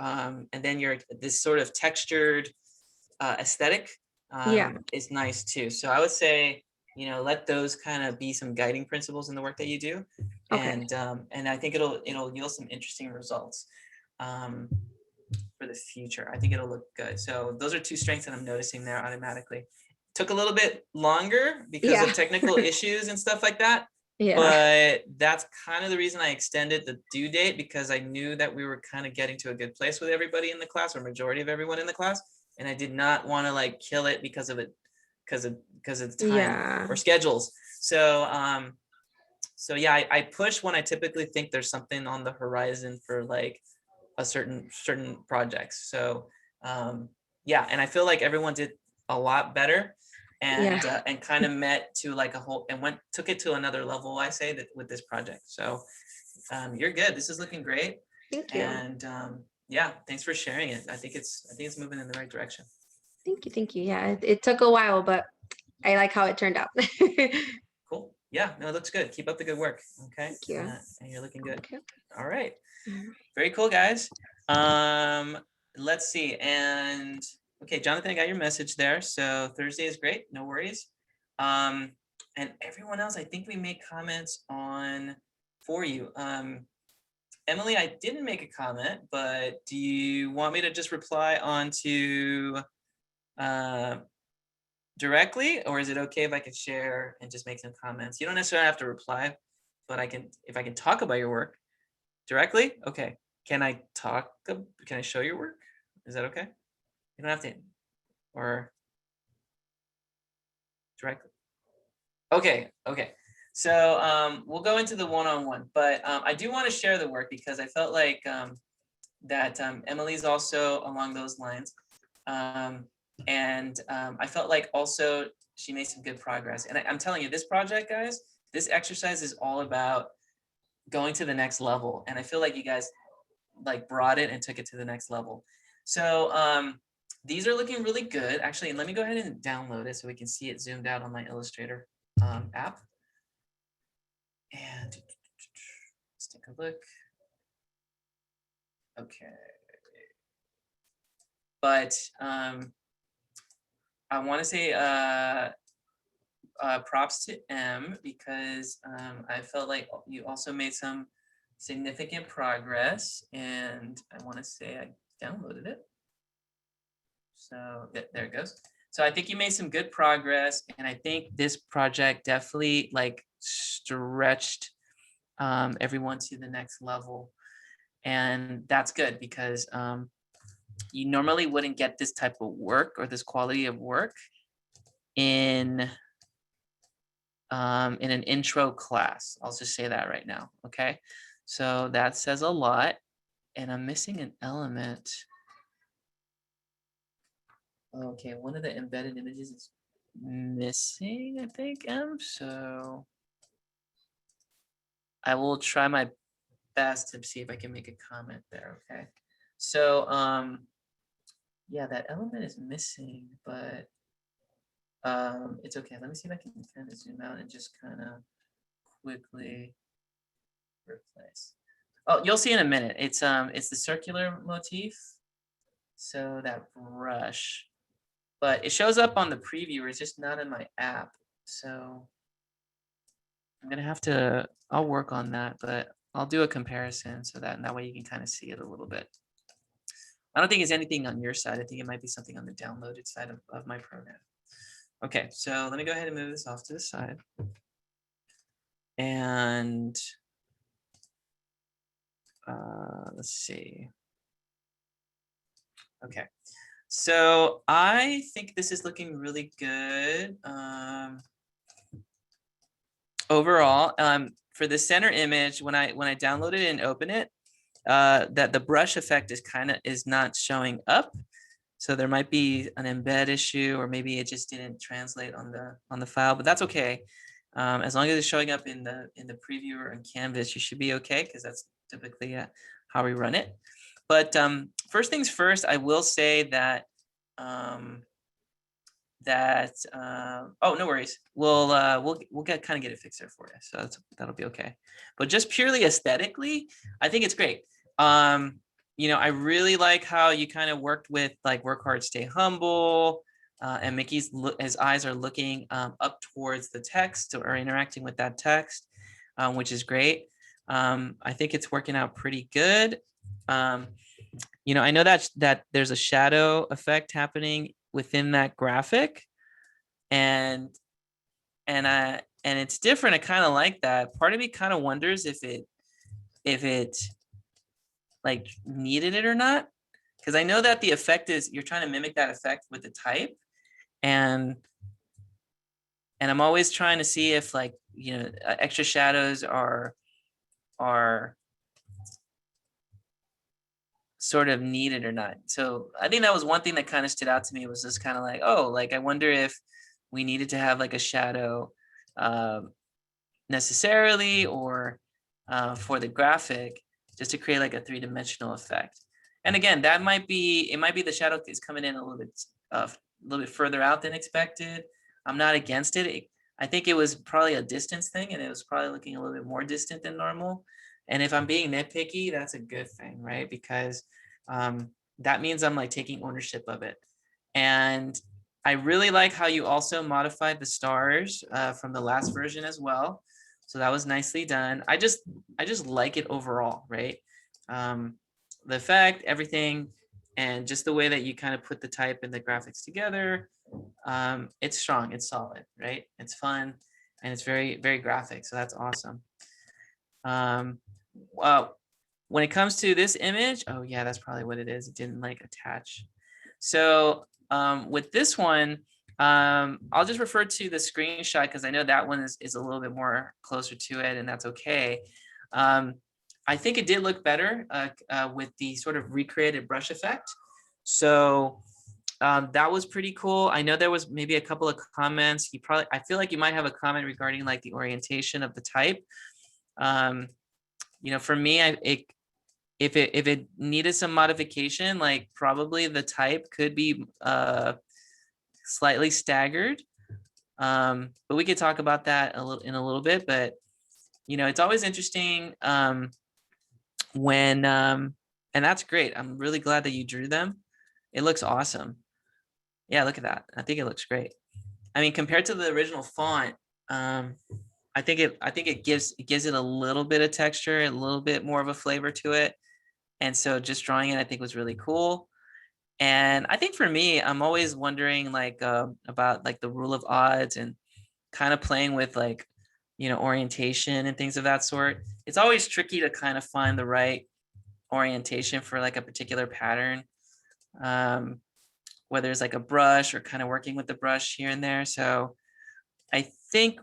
this sort of textured aesthetic Yeah. is nice too. So I would say, you know, let those kind of be some guiding principles in the work that you do, Okay. and I think it'll yield some interesting results for the future. I think it'll look good. So those are two strengths that I'm noticing there automatically. Took a little bit longer because Yeah. of technical issues and stuff like that. Yeah. But that's kind of the reason I extended the due date, because I knew that we were kind of getting to a good place with everybody in the class, or majority of everyone in the class. And I did not want to like kill it because of the time Yeah. or schedules. So so yeah, I push when I typically think there's something on the horizon for like a certain projects. So yeah, and I feel like everyone did a lot better, and Yeah. and kind of met to like a whole and took it to another level, I say, that with this project. So you're good. This is looking great. Thank you. And yeah, thanks for sharing it. I think it's moving in the right direction. Thank you. Thank you. Yeah, it took a while, but I like how it turned out. Cool. Yeah, no, it looks good. Keep up the good work. Okay. Thank you. And you're looking good. Okay. All right. Mm. Very cool, guys. Let's see. And okay, Jonathan, I got your message there. So Thursday is great. No worries. And everyone else, I think we made comments on for you. Emily, I didn't make a comment, but do you want me to just reply on to directly, or is it okay if I can share and just make some comments? You don't necessarily have to reply, but if I can talk about your work directly. Okay. Can I show your work? Is that okay? You don't have to, or directly. Okay. Okay. So we'll go into the one-on-one, but I do want to share the work because I felt like that Emily's also along those lines. And I felt like also she made some good progress. And I'm telling you, this project, guys, this exercise is all about going to the next level. And I feel like you guys like brought it and took it to the next level. So these are looking really good. Actually, let me go ahead and download it so we can see it zoomed out on my Illustrator app. And let's take a look. Okay. But I want to say props to M, because I felt like you also made some significant progress, and I want to say I downloaded it. So there it goes. So I think you made some good progress, and I think this project definitely like stretched everyone to the next level, and that's good because you normally wouldn't get this type of work or this quality of work in an intro class. I'll just say that right now. Okay. So that says a lot, and I'm missing an element. Okay. One of the embedded images is missing, I think, so I will try my best to see if I can make a comment there. Okay. So, yeah, that element is missing, but it's okay. Let me see if I can kind of zoom out and just kind of quickly replace. Oh, you'll see in a minute. It's the circular motif. So that brush, but it shows up on the preview. It's just not in my app. So I'm gonna have to. I'll work on that, but I'll do a comparison so that way you can kind of see it a little bit. I don't think it's anything on your side. I think it might be something on the downloaded side of my program. Okay, so let me go ahead and move this off to the side. And let's see. Okay, so I think this is looking really good. Overall, for the center image, when I download it and open it, that the brush effect is not showing up. So there might be an embed issue, or maybe it just didn't translate on the file, but that's okay. As long as it's showing up in the preview or in Canvas, you should be okay, because that's typically how we run it. But first things first, I will say that oh, no worries. We'll kind of get it fixed there for you. So that'll be okay. But just purely aesthetically, I think it's great. You know, I really like how you kind of worked with like work hard, stay humble, and Mickey's his eyes are looking up towards the text or interacting with that text, which is great. I think it's working out pretty good. You know, I know that there's a shadow effect happening within that graphic, and it's different. I kind of like that. Part of me kind of wonders if it like needed it or not, because I know that the effect is you're trying to mimic that effect with the type, and I'm always trying to see if, like, you know, extra shadows are sort of needed or not. So I think that was one thing that kind of stood out to me, was just kind of like, oh, like I wonder if we needed to have like a shadow necessarily, or for the graphic, just to create like a three-dimensional effect. And again, it might be the shadow is coming in a little bit further out than expected. I'm not against it. I think it was probably a distance thing, and it was probably looking a little bit more distant than normal. And if I'm being nitpicky, that's a good thing, right? Because that means I'm like taking ownership of it. And I really like how you also modified the stars from the last version as well. So that was nicely done. I just like it overall, right? The effect, everything, and just the way that you kind of put the type and the graphics together. It's strong, it's solid, right? It's fun, and it's very, very graphic. So that's awesome. When it comes to this image, oh yeah, that's probably what it is. It didn't like attach. So with this one, I'll just refer to the screenshot, because I know that one is a little bit more closer to it, and that's okay. I think it did look better with the sort of recreated brush effect. So that was pretty cool. I know there was maybe a couple of comments. I feel like you might have a comment regarding like the orientation of the type. You know, for me, if it needed some modification, like probably the type could be slightly staggered. But we could talk about that in a little bit. But you know, it's always interesting when and that's great. I'm really glad that you drew them. It looks awesome. Yeah, look at that. I think it looks great. I mean, compared to the original font, I think it gives it a little bit of texture, a little bit more of a flavor to it. And so just drawing it, I think, was really cool. And I think for me, I'm always wondering like about like the rule of odds, and kind of playing with like, you know, orientation and things of that sort. It's always tricky to kind of find the right orientation for like a particular pattern, whether it's like a brush or kind of working with the brush here and there. So I think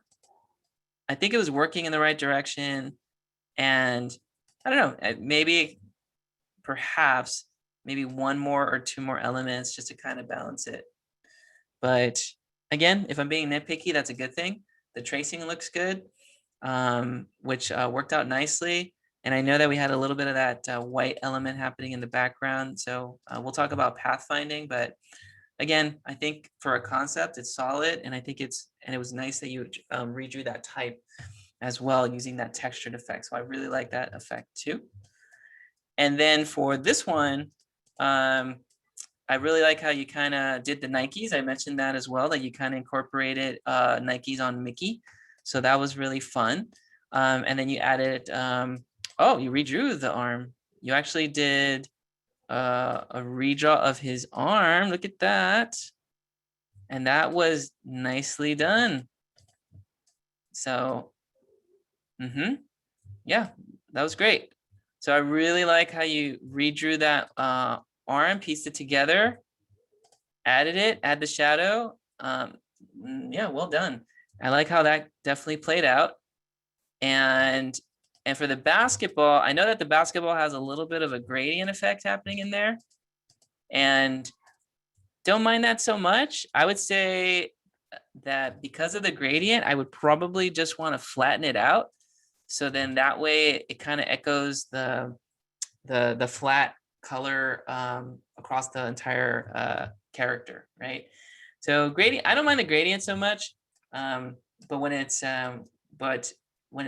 it was working in the right direction. And I don't know, perhaps maybe one more or two more elements just to kind of balance it. But again, if I'm being nitpicky, that's a good thing. The tracing looks good, which worked out nicely. And I know that we had a little bit of that white element happening in the background. So we'll talk about pathfinding. But again, I think for a concept, it's solid. And I think it was nice that you redrew that type as well, using that textured effect. So I really like that effect too. And then for this one, I really like how you kind of did the Nikes. I mentioned that as well, that you kind of incorporated Nikes on Mickey. So that was really fun. And then you added, oh, you redrew the arm. You actually did a redraw of his arm. Look at that. And that was nicely done. So, yeah, that was great. So I really like how you redrew that arm, pieced it together, add the shadow. Yeah, well done. I like how that definitely played out. And And for the basketball, I know that the basketball has a little bit of a gradient effect happening in there. And don't mind that so much. I would say that because of the gradient, I would probably just want to flatten it out. So then that way it kind of echoes the flat color across the entire character, right? So gradient, I don't mind the gradient so much, but when it's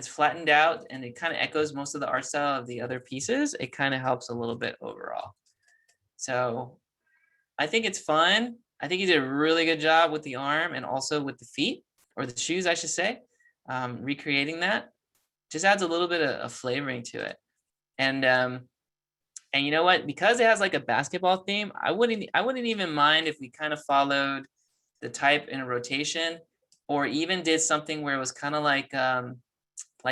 flattened out and it kind of echoes most of the art style of the other pieces, it kind of helps a little bit overall. So I think it's fun. I think he did a really good job with the arm and also with the feet, or the shoes, I should say. Recreating that just adds a little bit of flavoring to it. And you know what? Because it has like a basketball theme, I wouldn't even mind if we kind of followed the type in a rotation, or even did something where it was kind of like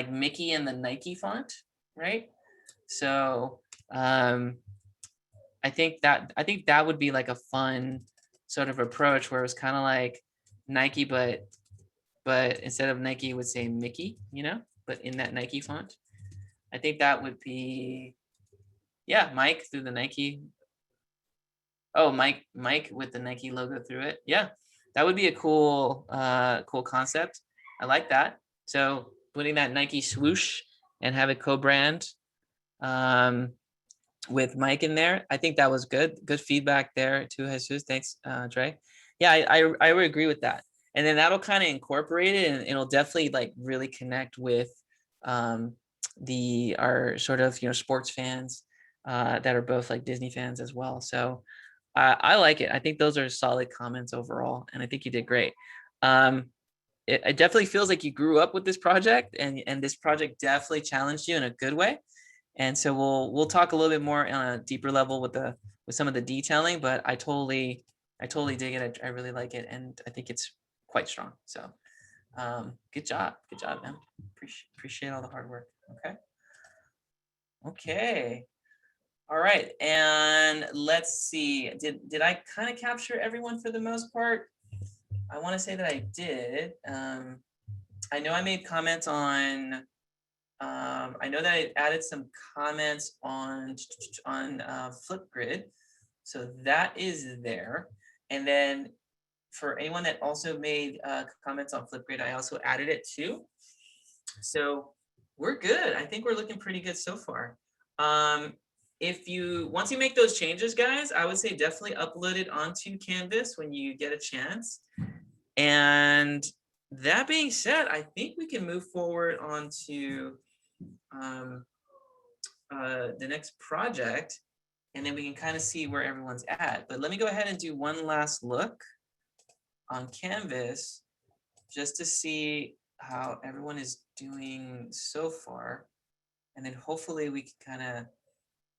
Mickey and the Nike font, right? So I think that would be like a fun sort of approach where it was kind of like Nike, but instead of Nike, it would say Mickey, but in that Nike font. I think that would be, yeah, Mike through the Nike. Oh, Mike with the Nike logo through it. Yeah, that would be a cool concept. I like that. So putting that Nike swoosh and have it co-brand with Mike in there. I think that was good. Good feedback there too, Jesus. Thanks, Dre. Yeah, I would agree with that. And then that'll kind of incorporate it, and it'll definitely like really connect with our sort of sports fans that are both like Disney fans as well. So I like it. I think those are solid comments overall, and I think you did great. It definitely feels like you grew up with this project, and this project definitely challenged you in a good way. And so we'll talk a little bit more on a deeper level with some of the detailing, but I totally dig it. I really like it, and I think it's quite strong. So good job, man. Appreciate all the hard work. Okay. All right, and let's see. Did I kind of capture everyone for the most part? I want to say that I did. I know I made comments on. I know that I added some comments on Flipgrid, so that is there. And then for anyone that also made comments on Flipgrid, I also added it too. So we're good. I think we're looking pretty good so far. Once you make those changes, guys, I would say definitely upload it onto Canvas when you get a chance. And that being said, I think we can move forward onto the next project, and then we can kind of see where everyone's at. But let me go ahead and do one last look on Canvas just to see how everyone is doing so far. And then hopefully we can kind of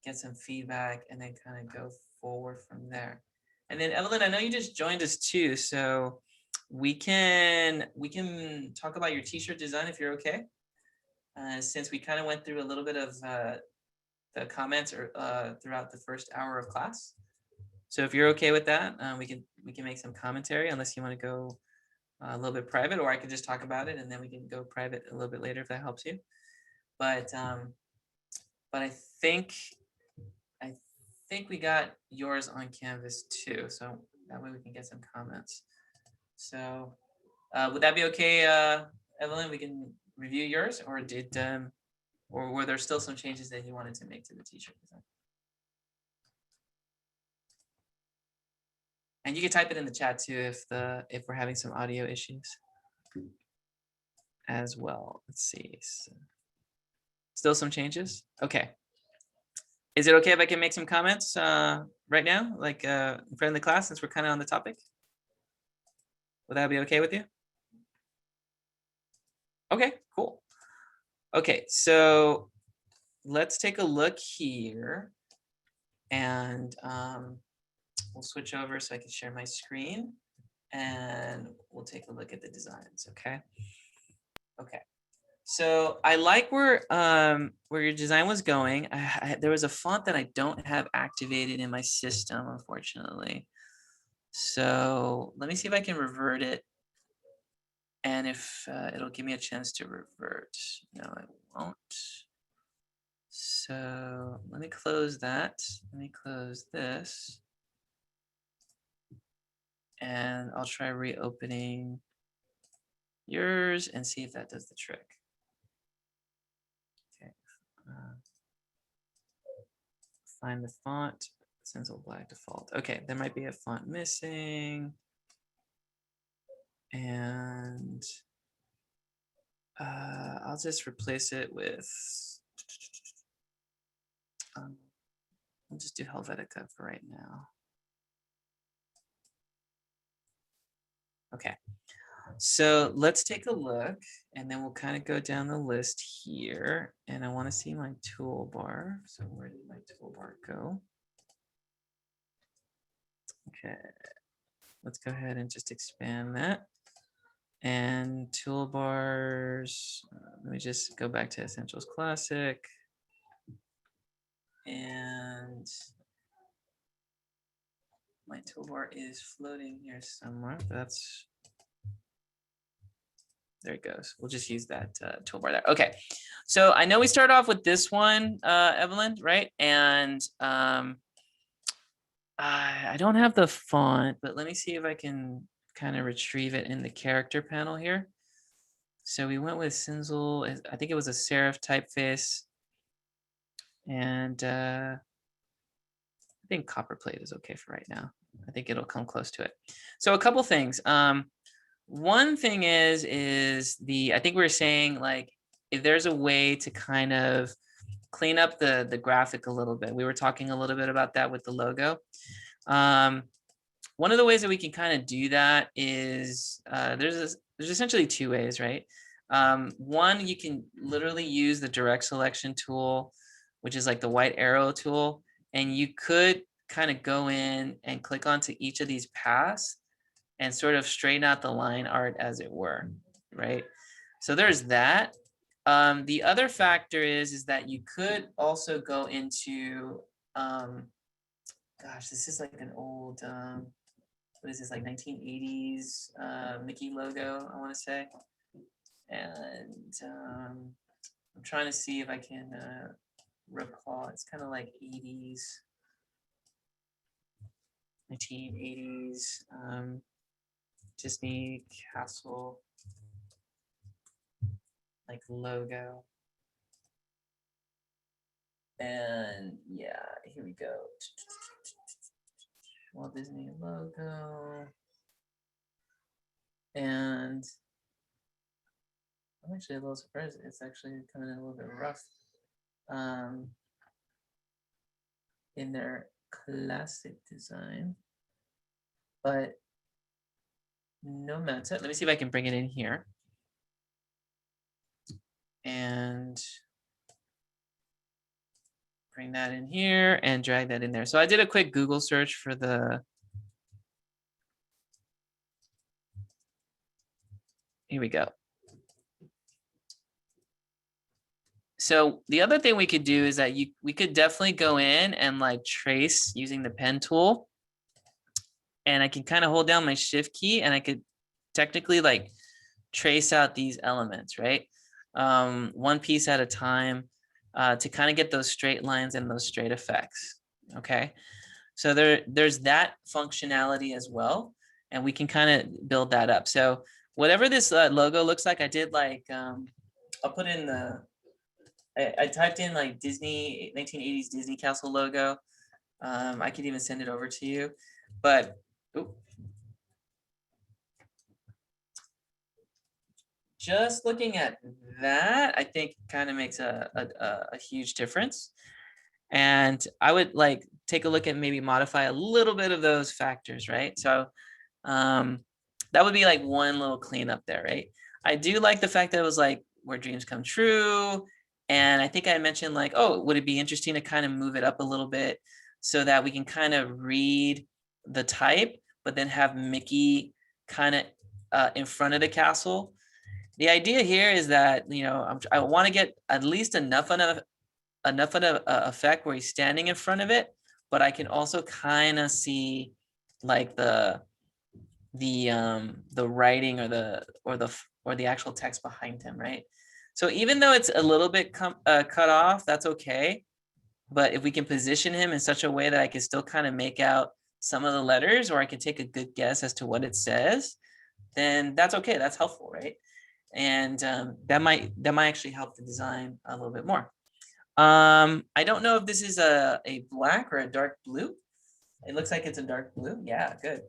get some feedback and then kind of go forward from there. And then Evelyn, I know you just joined us too, so we can talk about your t-shirt design if you're okay. Since we kind of went through a little bit of the comments throughout the first hour of class. So if you're okay with that, we can make some commentary, unless you want to go a little bit private, or I could just talk about it and then we can go private a little bit later if that helps you. But I think we got yours on Canvas too, so that way we can get some comments. So would that be okay, Evelyn? We can review yours, or or were there still some changes that you wanted to make to the t-shirt design? And you can type it in the chat too if we're having some audio issues as well. Let's see. So, still some changes? Okay. Is it okay if I can make some comments right now, like in front of the class, since we're kind of on the topic? Would that be okay with you? Okay, cool. Okay, so let's take a look here, and we'll switch over so I can share my screen, and we'll take a look at the designs. Okay. So I like where your design was going. There was a font that I don't have activated in my system, unfortunately. So let me see if I can revert it, and if it'll give me a chance to revert. No, it won't. So let me close that. Let me close this. And I'll try reopening yours and see if that does the trick. Okay. Find the font. Stencil black default. Okay, there might be a font missing. And I'll just replace it with, I'll just do Helvetica for right now. Okay, so let's take a look and then we'll kind of go down the list here. And I want to see my toolbar. So where did my toolbar go? Okay, let's go ahead and just expand that. And toolbars, let me just go back to Essentials Classic. And my toolbar is floating here somewhere. That's, there it goes. We'll just use that toolbar there. Okay, so I know we start off with this one, Evelyn, right? And I don't have the font, but let me see if I can kind of retrieve it in the character panel here. So we went with Cinzel. I think it was a serif typeface. And I think copperplate is okay for right now. I think it'll come close to it. So a couple things. One thing is I think we were saying, like, if there's a way to kind of clean up the graphic a little bit. We were talking a little bit about that with the logo. One of the ways that we can kind of do that is there's essentially two ways, right? One, you can literally use the direct selection tool, which is like the white arrow tool, and you could kind of go in and click onto each of these paths and sort of straighten out the line art, as it were, right? So there's that. The other factor is that you could also go into, gosh, this is like an old, what is this, like 1980s Mickey logo, I want to say. And I'm trying to see if I can recall. It's kind of like 80s, 1980s Disney castle like logo. And yeah, here we go. Walt Disney logo. And I'm actually a little surprised. It's actually coming in a little bit rough in their classic design. But no matter. Let me see if I can bring it in here. And bring that in here and drag that in there. So I did a quick Google search for the, here we go. So the other thing we could do is that we could definitely go in and like trace using the pen tool. And I can kind of hold down my shift key and I could technically like trace out these elements, right? One piece at a time to kind of get those straight lines and those straight effects, okay? So there's that functionality as well. And we can kind of build that up. So whatever this logo looks like, I did like, I'll put in the, I typed in like Disney, 1980s Disney Castle logo. I could even send it over to you, but just looking at that, I think kind of makes a huge difference. And I would like take a look at maybe modify a little bit of those factors, right? So that would be like one little cleanup there, right? I do like the fact that it was like where dreams come true. And I think I mentioned like, oh, would it be interesting to kind of move it up a little bit so that we can kind of read the type, but then have Mickey kind of in front of the castle. The idea here is that, you know, I want to get at least enough of an effect where he's standing in front of it, but I can also kind of see like the writing or the actual text behind him, right? So even though it's a little bit cut off, that's okay. But if we can position him in such a way that I can still kind of make out some of the letters, or I can take a good guess as to what it says, then that's okay. That's helpful, right? And that might actually help the design a little bit more. I don't know if this is a black or a dark blue. It looks like it's a dark blue. Yeah, good.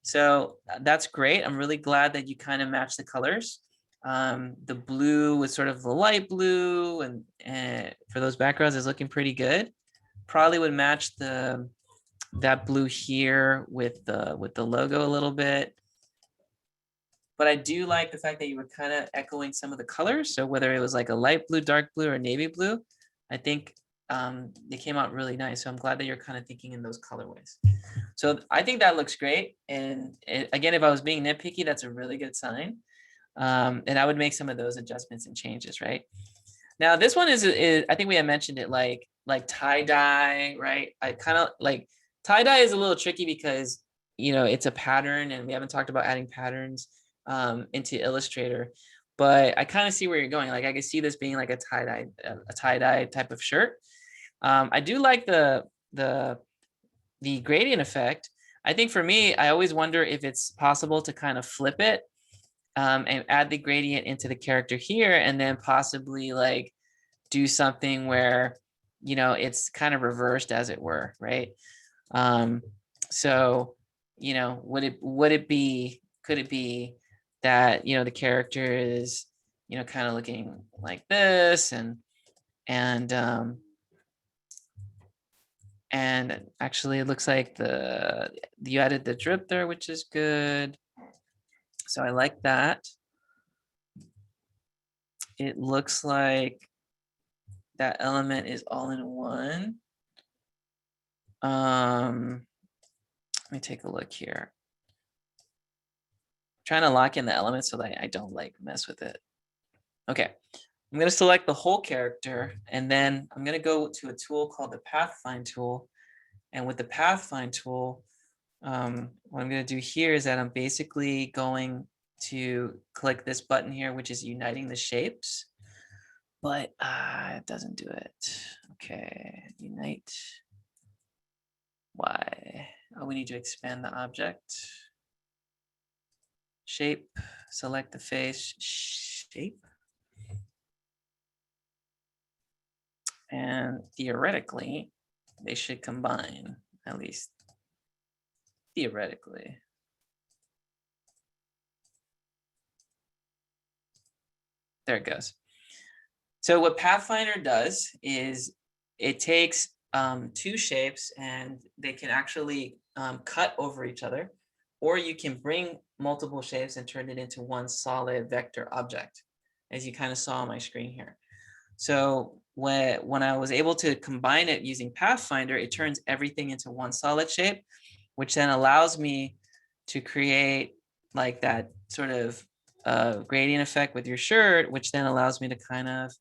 So that's great. I'm really glad that you kind of match the colors. The blue with sort of the light blue, and for those backgrounds is looking pretty good. Probably would match that blue here with the logo a little bit. But I do like the fact that you were kind of echoing some of the colors. So whether it was like a light blue, dark blue, or navy blue, I think they came out really nice. So I'm glad that you're kind of thinking in those colorways. So I think that looks great. And again, if I was being nitpicky, that's a really good sign. And I would make some of those adjustments and changes, right? Now this one is I think we had mentioned it like tie-dye, right? I kind of like tie-dye is a little tricky because, you know, it's a pattern and we haven't talked about adding patterns into Illustrator, but I kind of see where you're going. Like I can see this being like a tie-dye type of shirt. I do like the gradient effect. I think for me, I always wonder if it's possible to kind of flip it and add the gradient into the character here, and then possibly like do something where, you know, it's kind of reversed, as it were, right? So, you know, could it be that, you know, the character is, you know, kind of looking like this, and actually it looks like you added the drip there, which is good. So I like that. It looks like that element is all in one. Let me take a look here. Trying to lock in the elements so that I don't like mess with it. Okay, I'm going to select the whole character, and then I'm going to go to a tool called the Pathfind tool. And with the Pathfind tool, what I'm going to do here is that I'm basically going to click this button here, which is uniting the shapes, but it doesn't do it. Okay, unite. Why? Oh, we need to expand the object. Shape, select the face, shape. And theoretically, they should combine, at least theoretically. There it goes. So what Pathfinder does is it takes two shapes and they can actually cut over each other, or you can bring multiple shapes and turn it into one solid vector object, as you kind of saw on my screen here. So when I was able to combine it using Pathfinder, it turns everything into one solid shape, which then allows me to create like that sort of gradient effect with your shirt, which then allows me to kind of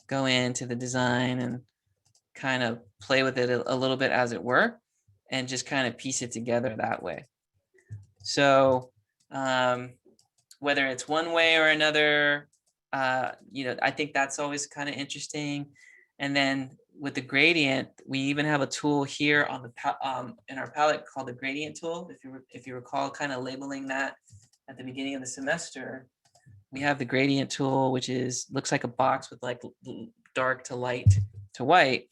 go into the design and kind of play with it a little bit, as it were, and just kind of piece it together that way. So whether it's one way or another, you know, I think that's always kind of interesting. And then with the gradient, we even have a tool here on the in our palette called the gradient tool. If you recall, kind of labeling that at the beginning of the semester, we have the gradient tool, which looks like a box with like dark to light to white.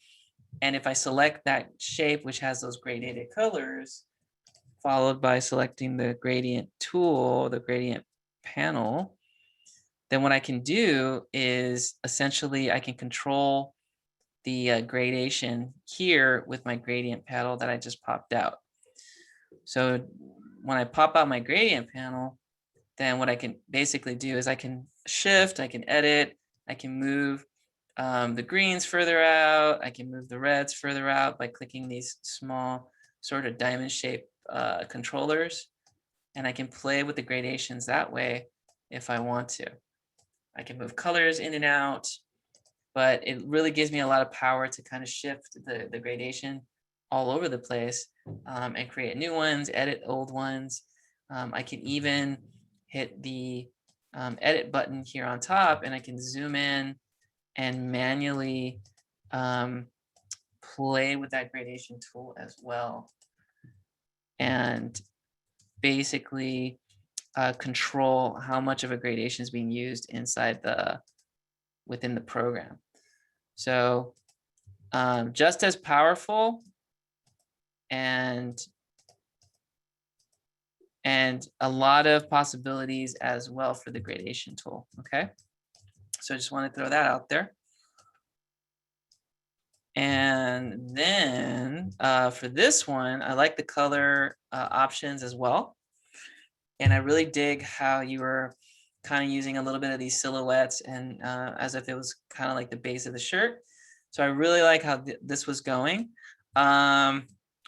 And if I select that shape, which has those gradated colors, followed by selecting the gradient tool, the gradient panel, then what I can do is essentially I can control the gradation here with my gradient panel that I just popped out. So when I pop out my gradient panel, then what I can basically do is I can shift, I can edit, I can move the greens further out, I can move the reds further out by clicking these small sort of diamond shaped controllers, and I can play with the gradations that way if I want to. I can move colors in and out, but it really gives me a lot of power to kind of shift the gradation all over the place and create new ones, edit old ones. I can even hit the edit button here on top, and I can zoom in and manually play with that gradation tool as well. And basically control how much of a gradation is being used inside within the program. So just as powerful and a lot of possibilities as well for the gradation tool. Okay, so I just want to throw that out there. And then for this one, I like the color options as well. And I really dig how you were kind of using a little bit of these silhouettes and as if it was kind of like the base of the shirt. So I really like how this was going.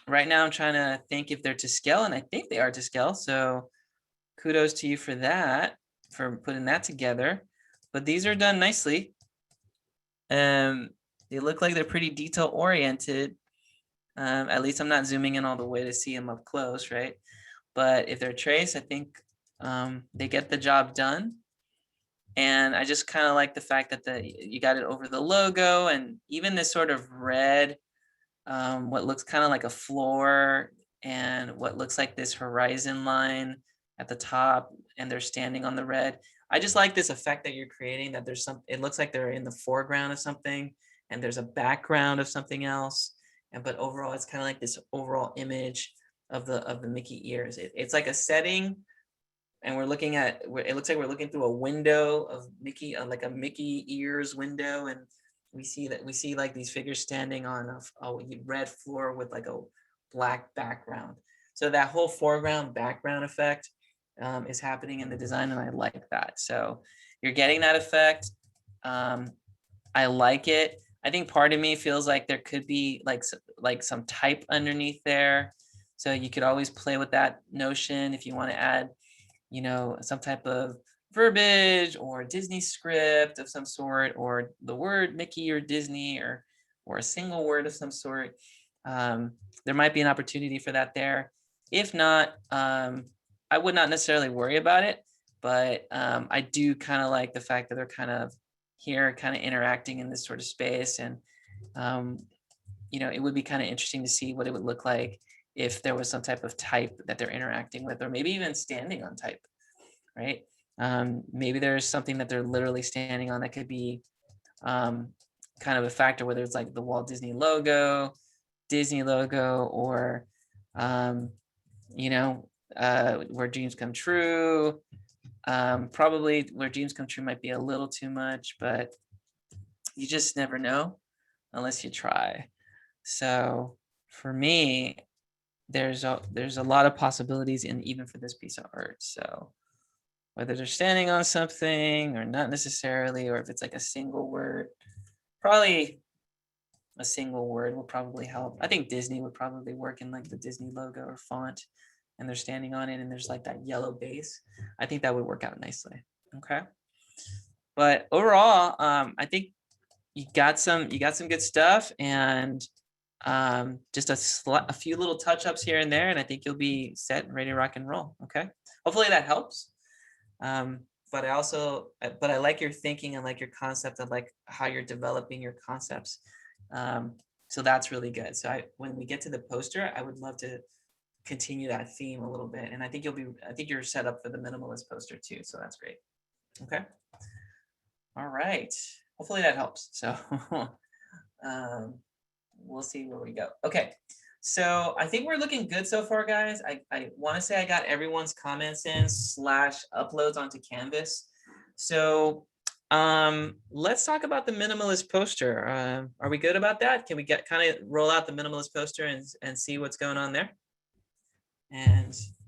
Right now I'm trying to think if they're to scale, and I think they are to scale. So kudos to you for that, for putting that together. But these are done nicely. They look like they're pretty detail oriented. At least I'm not zooming in all the way to see them up close, right? But if they're trace, I think they get the job done. And I just kind of like the fact that you got it over the logo, and even this sort of red, what looks kind of like a floor, and what looks like this horizon line at the top, and they're standing on the red. I just like this effect that you're creating, that there's some, it looks like they're in the foreground of something, and there's a background of something else. And but overall, it's kind of like this overall image of the Mickey ears. It's like a setting, and we're looking at, it looks like we're looking through a window of Mickey, like a Mickey ears window, and we see like these figures standing on a red floor with like a black background. So that whole foreground background effect is happening in the design, and I like that. So you're getting that effect. I like it. I think part of me feels like there could be like some type underneath there. So you could always play with that notion if you want to add, you know, some type of verbiage or Disney script of some sort, or the word Mickey or Disney, or a single word of some sort. There might be an opportunity for that there. If not, I would not necessarily worry about it, but I do kind of like the fact that they're kind of here, kind of interacting in this sort of space. And, you know, it would be kind of interesting to see what it would look like if there was some type of type that they're interacting with, or maybe even standing on type, right? Maybe there's something that they're literally standing on that could be kind of a factor, whether it's like the Walt Disney logo, or, you know, where dreams come true. Probably where dreams come true might be a little too much, but you just never know unless you try. So for me, there's a lot of possibilities in even for this piece of art. So whether they're standing on something or not necessarily, or if it's like a single word, probably a single word will probably help. I think Disney would probably work in like the Disney logo or font, and they're standing on it, and there's like that yellow base. I think that would work out nicely. Okay. But overall, I think you got some good stuff, and just a few little touch-ups here and there, and I think you'll be set and ready to rock and roll. Okay. Hopefully that helps. But I like your thinking, and like your concept, of like how you're developing your concepts. So that's really good. So when we get to the poster, I would love to continue that theme a little bit, and I think you're set up for the minimalist poster too. So that's great. Okay. All right. Hopefully that helps. So we'll see where we go. Okay. So I think we're looking good so far, guys. I want to say I got everyone's comments in / uploads onto Canvas. So let's talk about the minimalist poster. Are we good about that? Can we kind of roll out the minimalist poster and see what's going on there? And